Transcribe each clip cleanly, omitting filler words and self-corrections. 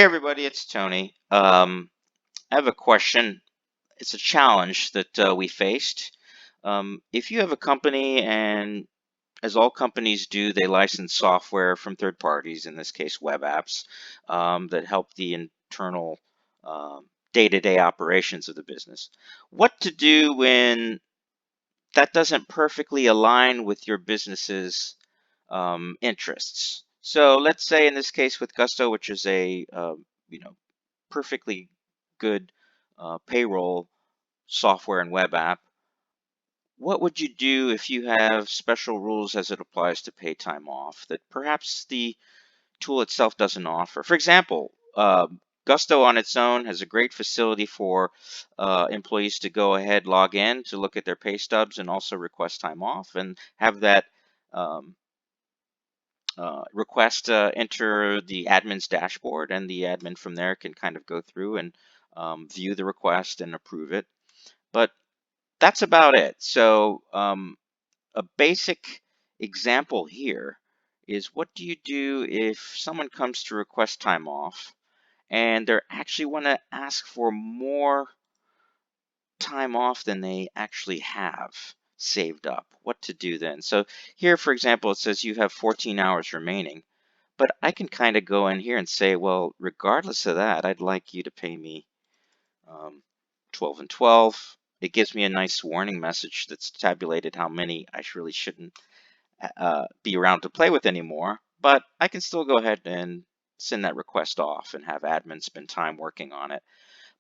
Hey everybody, it's Tony. I have a question. It's a challenge that we faced. If you have a company, and as all companies do, they license software from third parties, in this case web apps, that help the internal um, day-to-day operations of the business. What to do when that doesn't perfectly align with your business's interests? So let's say in this case with Gusto, which is a you know perfectly good payroll software and web app, what would you do if you have special rules as it applies to pay time off that perhaps the tool itself doesn't offer? For example, Gusto on its own has a great facility for employees to go ahead, log in to look at their pay stubs and also request time off and have that um, request enter the admin's dashboard, and the admin from there can kind of go through and view the request and approve it. But that's about it. So a basic example here is, what do you do if someone comes to request time off and they actually want to ask for more time off than they actually have saved up? What to do then? So here, for example, it says you have 14 hours remaining. But I can kind of go in here and say, well, regardless of that, I'd like you to pay me um, 12 and 12. It gives me a nice warning message that's tabulated how many I really shouldn't be around to play with anymore. But I can still go ahead and send that request off and have admin spend time working on it.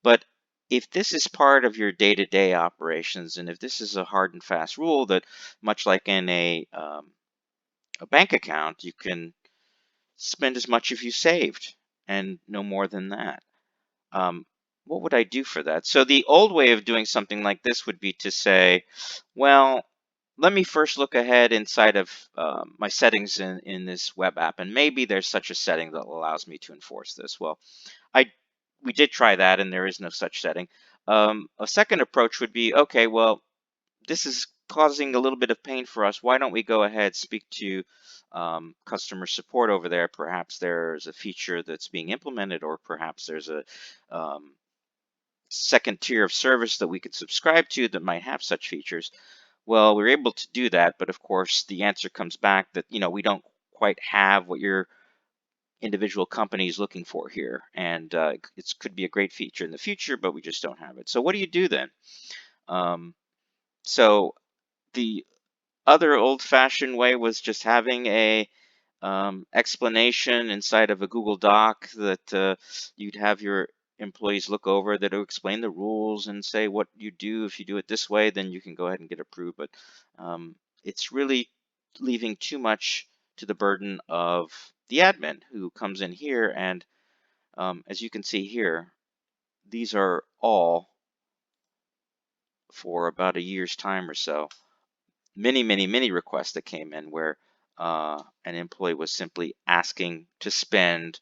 But if this is part of your day-to-day operations, and if this is a hard and fast rule that, much like in a bank account, you can spend as much as you saved and no more than that. Um, what would I do for that? So the old way of doing something like this would be to say, well, let me first look ahead inside of my settings in this web app, and maybe there's such a setting that allows me to enforce this. Well, I we did try that, and there is no such setting. A second approach would be, okay, well, this is causing a little bit of pain for us. Why don't we go ahead, speak to customer support over there? Perhaps there's a feature that's being implemented, or perhaps there's a um, second tier of service that we could subscribe to that might have such features. Well, we're able to do that, but of course the answer comes back that we don't quite have what your individual company is looking for here, and it could be a great feature in the future, but we just don't have it. So what do you do then? Um, so the other old-fashioned way was just having a explanation inside of a Google Doc that you'd have your employees look over, that will explain the rules and say what you do. If you do it this way, then you can go ahead and get approved. But it's really leaving too much to the burden of the admin who comes in here. And as you can see here, these are all for about a year's time or so. Many requests that came in where an employee was simply asking to spend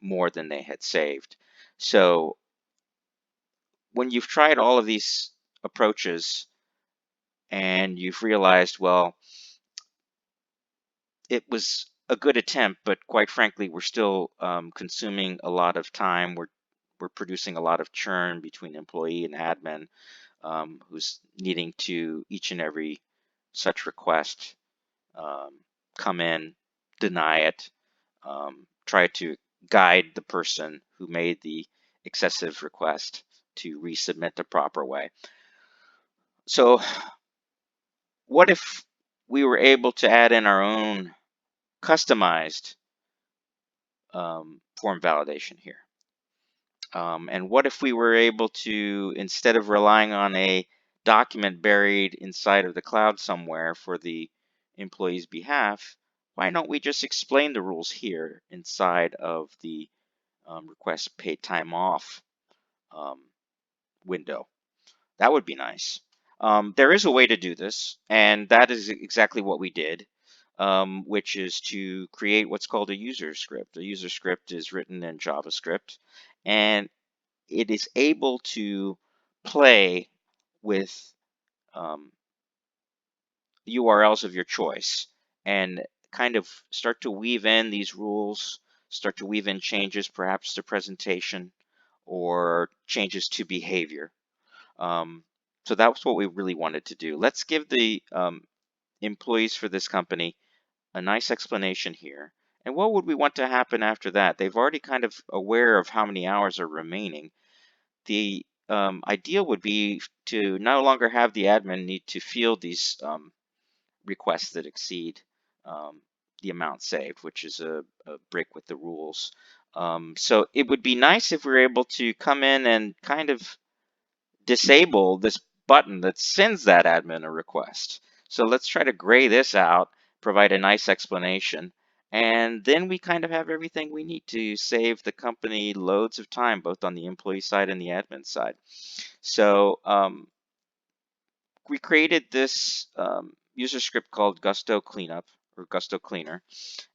more than they had saved. So when you've tried all of these approaches and you've realized, well, it was a good attempt, but quite frankly, we're still consuming a lot of time. We're producing a lot of churn between employee and admin, who's needing to each and every such request um, come in, deny it, try to guide the person who made the excessive request to resubmit the proper way. So what if we were able to add in our own customized form validation here? And what if we were able to, instead of relying on a document buried inside of the cloud somewhere for the employee's behalf, why don't we just explain the rules here inside of the request paid time off um, window? That would be nice. There is a way to do this, and that is exactly what we did, which is to create what's called a user script. A user script is written in JavaScript, and it is able to play with um, URLs of your choice and kind of start to weave in these rules start to weave in changes, perhaps to presentation or changes to behavior. Um, so that's what we really wanted to do. Let's give the employees for this company a nice explanation here. And what would we want to happen after that? They've already kind of aware of how many hours are remaining. The ideal would be to no longer have the admin need to field these requests that exceed um, the amount saved, which is a break with the rules. So it would be nice if we were able to come in and kind of disable this button that sends that admin a request. So let's try to gray this out, provide a nice explanation, and then we kind of have everything we need to save the company loads of time, both on the employee side and the admin side. So we created this user script called Gusto Cleanup or Gusto Cleaner.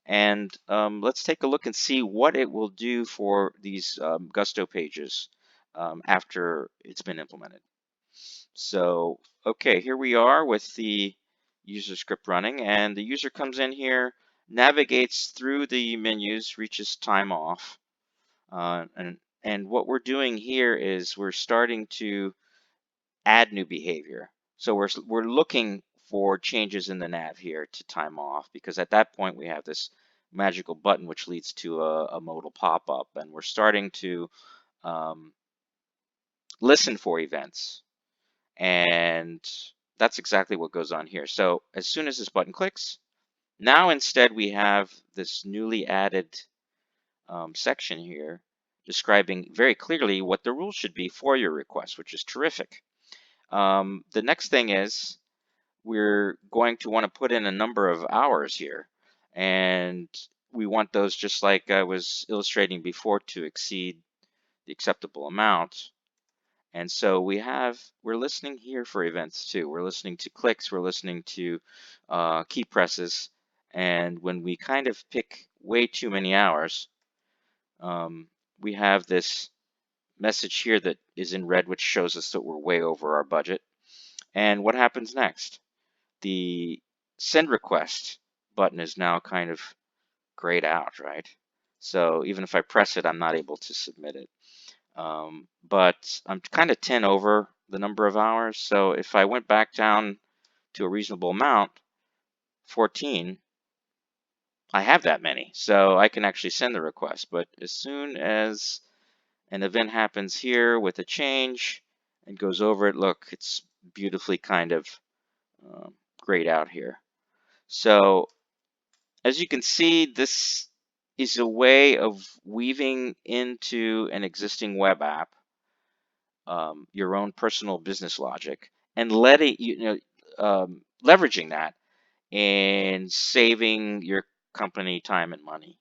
And let's take a look and see what it will do for these Gusto pages after it's been implemented. So, okay, here we are with the user script running, and the user comes in here, navigates through the menus, reaches time off. And what we're doing here is we're starting to add new behavior. So we're looking for changes in the nav here to time off, because at that point we have this magical button which leads to a modal pop-up, and we're starting to um, listen for events. And that's exactly what goes on here. So as soon as this button clicks, now instead we have this newly added section here describing very clearly what the rules should be for your request, which is terrific. The next thing is we're going to want to put in a number of hours here, and we want those, just like I was illustrating before, to exceed the acceptable amount. And so we're listening here for events too. We're listening to clicks, we're listening to key presses, and when we kind of pick way too many hours, um, we have this message here that is in red, which shows us that we're way over our budget. And what happens next? The send request button is now kind of grayed out, right? So even if I press it, I'm not able to submit it. But I'm kind of 10 over the number of hours. So if I went back down to a reasonable amount, 14, I have that many. So I can actually send the request. But as soon as an event happens here with a change and goes over it, look, it's beautifully kind of grayed out here. So as you can see, this is a way of weaving into an existing web app your own personal business logic, and letting leveraging that and saving your company time and money.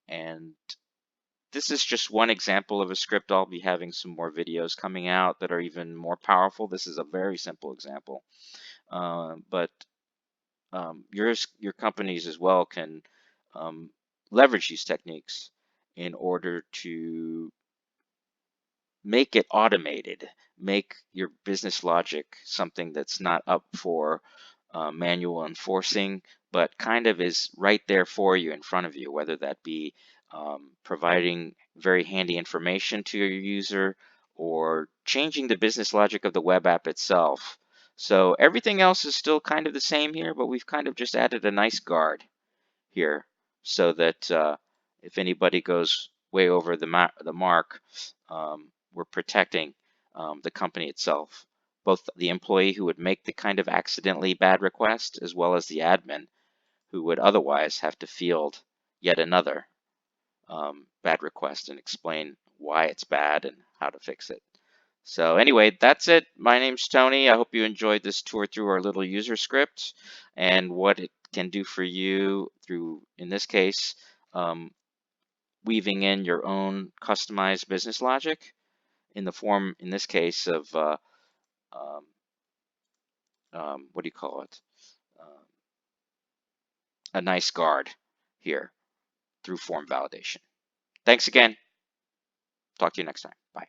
And this is just one example of a script. I'll be having some more videos coming out that are even more powerful. This is a very simple example, but your companies as well can leverage these techniques in order to make it automated, make your business logic something that's not up for manual enforcing, but kind of is right there for you in front of you, whether that be providing very handy information to your user or changing the business logic of the web app itself. So everything else is still kind of the same here, but we've kind of just added a nice guard here so that if anybody goes way over the mark, we're protecting the company itself, both the employee who would make the kind of accidentally bad request, as well as the admin who would otherwise have to field yet another bad request and explain why it's bad and how to fix it. So anyway, that's it. My name's Tony. I hope you enjoyed this tour through our little user script and what it can do for you through, in this case, weaving in your own customized business logic in the form, in this case, of um, what do you call it? A nice guard here through form validation. Thanks again. Talk to you next time. Bye.